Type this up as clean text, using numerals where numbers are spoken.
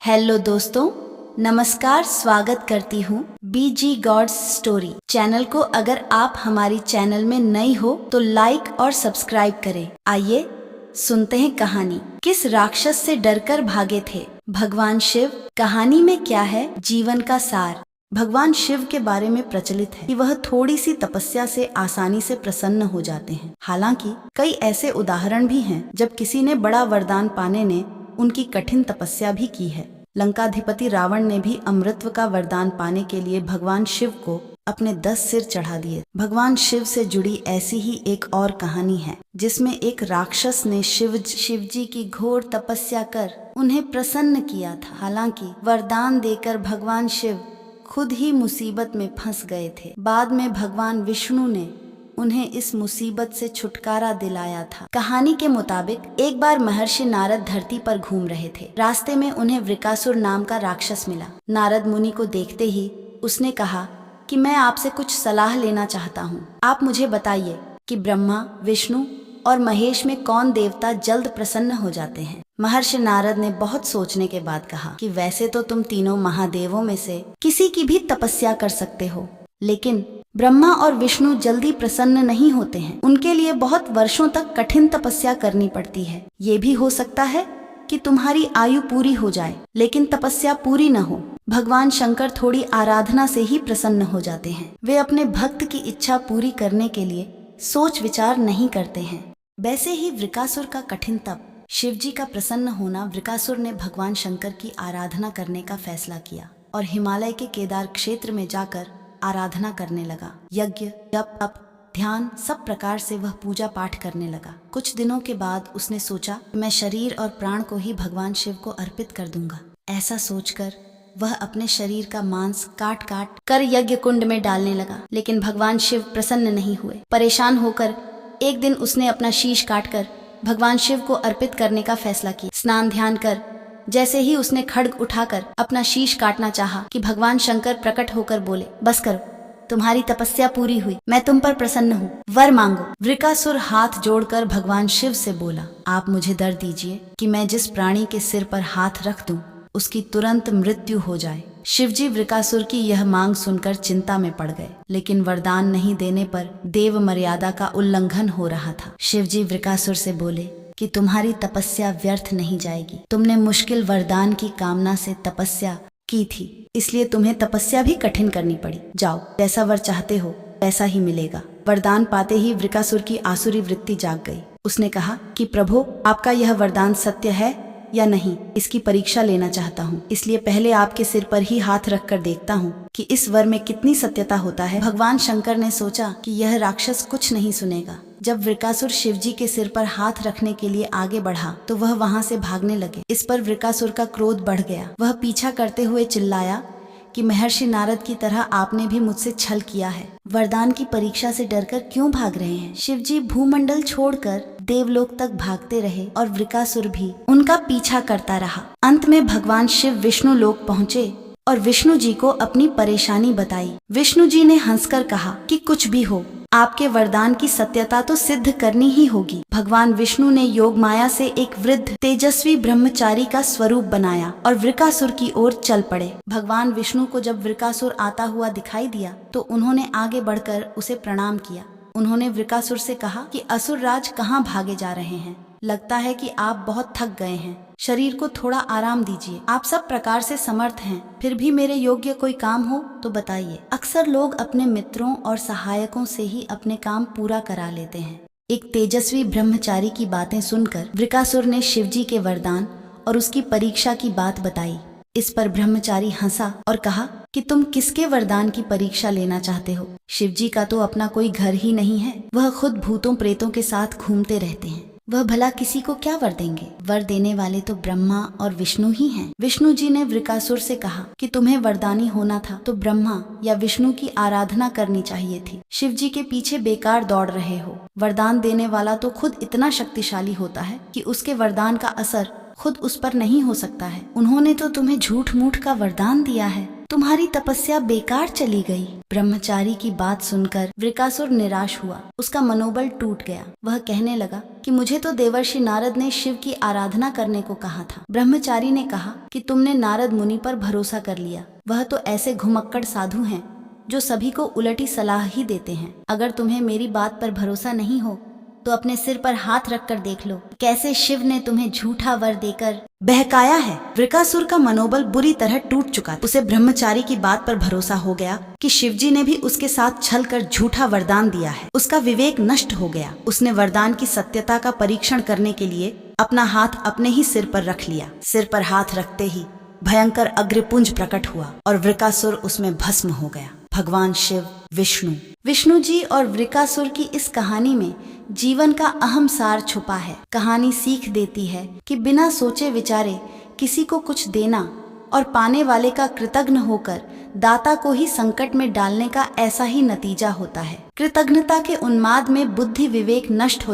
Hello दोस्तों, नमस्कार। स्वागत करती हूँ बीजी गॉड्स स्टोरी चैनल को। अगर आप हमारी चैनल में नई हो तो लाइक और सब्सक्राइब करें। आइए सुनते हैं कहानी। किस राक्षस से डरकर भागे थे भगवान शिव। कहानी में क्या है जीवन का सार। भगवान शिव के बारे में प्रचलित है कि वह थोड़ी सी तपस्या से आसानी से प्रसन्न हो जाते हैं। हालांकि कई ऐसे उदाहरण भी हैं जब किसी ने बड़ा वरदान पाने ने उनकी कठिन तपस्या भी की है। लंकाधिपति रावण ने भी अमृतत्व का वरदान पाने के लिए भगवान शिव को अपने 10 सिर चढ़ा दिए। भगवान शिव से जुड़ी ऐसी ही एक और कहानी है जिसमें एक राक्षस ने शिव जी की घोर तपस्या कर उन्हें प्रसन्न किया था। हालांकि वरदान देकर भगवान शिव खुद ही मुसीबत में फंस गए थे। बाद में भगवान विष्णु ने उन्हें इस मुसीबत से छुटकारा दिलाया था। कहानी के मुताबिक एक बार महर्षि नारद धरती पर घूम रहे थे। रास्ते में उन्हें वृकासुर नाम का राक्षस मिला। नारद मुनि को देखते ही उसने कहा कि मैं आपसे कुछ सलाह लेना चाहता हूँ। आप मुझे बताइए कि ब्रह्मा, विष्णु और महेश में कौन देवता जल्द प्रसन्न हो जाते हैं। महर्षि नारद ने बहुत सोचने के बाद कहा कि वैसे तो तुम तीनों महादेवों में से किसी की भी तपस्या कर सकते हो, लेकिन ब्रह्मा और विष्णु जल्दी प्रसन्न नहीं होते हैं। उनके लिए बहुत वर्षों तक कठिन तपस्या करनी पड़ती है। ये भी हो सकता है कि तुम्हारी आयु पूरी हो जाए लेकिन तपस्या पूरी न हो। भगवान शंकर थोड़ी आराधना से ही प्रसन्न हो जाते हैं। वे अपने भक्त की इच्छा पूरी करने के लिए सोच विचार नहीं करते हैं। वैसे ही वृकासुर का कठिन तप, शिव जी का प्रसन्न होना। वृकासुर ने भगवान शंकर की आराधना करने का फैसला किया और हिमालय के केदार क्षेत्र में जाकर आराधना करने लगा। यज्ञ, जप, तप, ध्यान सब प्रकार से वह पूजा पाठ करने लगा। कुछ दिनों के बाद उसने सोचा मैं शरीर और प्राण को ही भगवान शिव को अर्पित कर दूंगा। ऐसा सोचकर वह अपने शरीर का मांस काट काट कर यज्ञ कुंड में डालने लगा, लेकिन भगवान शिव प्रसन्न नहीं हुए। परेशान होकर एक दिन उसने अपना शीश काटकर भगवान शिव को अर्पित करने का फैसला किया। स्नान ध्यान कर जैसे ही उसने खड्ग उठाकर अपना शीश काटना चाहा कि भगवान शंकर प्रकट होकर बोले, बस करो, तुम्हारी तपस्या पूरी हुई, मैं तुम पर प्रसन्न हूँ, वर मांगो। वृकासुर हाथ जोड़कर भगवान शिव से बोला, आप मुझे वर दीजिए कि मैं जिस प्राणी के सिर पर हाथ रख दूं उसकी तुरंत मृत्यु हो जाए। शिवजी वृकासुर की यह मांग सुनकर चिंता में पड़ गए, लेकिन वरदान नहीं देने पर देव मर्यादा का उल्लंघन हो रहा था। शिवजी वृकासुर से बोले कि तुम्हारी तपस्या व्यर्थ नहीं जाएगी। तुमने मुश्किल वरदान की कामना से तपस्या की थी, इसलिए तुम्हें तपस्या भी कठिन करनी पड़ी। जाओ, जैसा वर चाहते हो वैसा ही मिलेगा। वरदान पाते ही वृकासुर की आसुरी वृत्ति जाग गई। उसने कहा कि प्रभु, आपका यह वरदान सत्य है या नहीं, इसकी परीक्षा लेना चाहता हूँ, इसलिए पहले आपके सिर पर ही हाथ रख कर देखता हूँ कि इस वर में कितनी सत्यता होता है। भगवान शंकर ने सोचा कि यह राक्षस कुछ नहीं सुनेगा। जब वृकासुर शिवजी के सिर पर हाथ रखने के लिए आगे बढ़ा तो वह वहां से भागने लगे। इस पर वृकासुर का क्रोध बढ़ गया। वह पीछा करते हुए चिल्लाया कि महर्षि नारद की तरह आपने भी मुझसे छल किया है। वरदान की परीक्षा से डरकर क्यों भाग रहे हैं? शिवजी भूमंडल छोड़कर देवलोक तक भागते रहे और वृकासुर भी उनका पीछा करता रहा। अंत में भगवान शिव विष्णु लोक पहुँचे और विष्णु जी को अपनी परेशानी बताई। विष्णु जी ने हंसकर कहा कि कुछ भी हो, आपके वरदान की सत्यता तो सिद्ध करनी ही होगी। भगवान विष्णु ने योग माया से एक वृद्ध तेजस्वी ब्रह्मचारी का स्वरूप बनाया और वृकासुर की ओर चल पड़े। भगवान विष्णु को जब वृकासुर आता हुआ दिखाई दिया तो उन्होंने आगे बढ़कर उसे प्रणाम किया। उन्होंने वृकासुर से कहा कि असुर राज कहाँ भागे जा रहे हैं? लगता है कि आप बहुत थक गए हैं, शरीर को थोड़ा आराम दीजिए। आप सब प्रकार से समर्थ हैं, फिर भी मेरे योग्य कोई काम हो तो बताइए। अक्सर लोग अपने मित्रों और सहायकों से ही अपने काम पूरा करा लेते हैं। एक तेजस्वी ब्रह्मचारी की बातें सुनकर वृकासुर ने शिवजी के वरदान और उसकी परीक्षा की बात बताई। इस पर ब्रह्मचारी हंसा और कहा कि तुम किसके वरदान की परीक्षा लेना चाहते हो? शिवजी का तो अपना कोई घर ही नहीं है, वह खुद भूतों प्रेतों के साथ घूमते रहते हैं। वह भला किसी को क्या वर देंगे? वर देने वाले तो ब्रह्मा और विष्णु ही हैं। विष्णु जी ने वृकासुर से कहा कि तुम्हें वरदानी होना था तो ब्रह्मा या विष्णु की आराधना करनी चाहिए थी। शिव जी के पीछे बेकार दौड़ रहे हो। वरदान देने वाला तो खुद इतना शक्तिशाली होता है कि उसके वरदान का असर खुद उस पर नहीं हो सकता है। उन्होंने तो तुम्हें झूठ मूठ का वरदान दिया है। तुम्हारी तपस्या बेकार चली गई। ब्रह्मचारी की बात सुनकर वृकासुर निराश हुआ, उसका मनोबल टूट गया। वह कहने लगा कि मुझे तो देवर्षि नारद ने शिव की आराधना करने को कहा था। ब्रह्मचारी ने कहा कि तुमने नारद मुनि पर भरोसा कर लिया। वह तो ऐसे घुमक्कड़ साधु हैं जो सभी को उलटी सलाह ही देते हैं। अगर तुम्हें मेरी बात पर भरोसा नहीं हो तो अपने सिर पर हाथ रखकर देख लो, कैसे शिव ने तुम्हें झूठा वर देकर बहकाया है। वृकासुर का मनोबल बुरी तरह टूट चुका था। उसे ब्रह्मचारी की बात पर भरोसा हो गया कि शिवजी ने भी उसके साथ छल कर झूठा वरदान दिया है। उसका विवेक नष्ट हो गया। उसने वरदान की सत्यता का परीक्षण करने के लिए अपना हाथ अपने ही सिर पर रख लिया। सिर पर हाथ रखते ही भयंकर अग्निपुंज प्रकट हुआ और वृकासुर उसमें भस्म हो गया। भगवान शिव, विष्णु जी और वृकासुर की इस कहानी में जीवन का अहम सार छुपा है। कहानी सीख देती है कि बिना सोचे विचारे किसी को कुछ देना और पाने वाले का कृतज्ञ होकर दाता को ही संकट में डालने का ऐसा ही नतीजा होता है। कृतज्ञता के उन्माद में बुद्धि विवेक नष्ट हो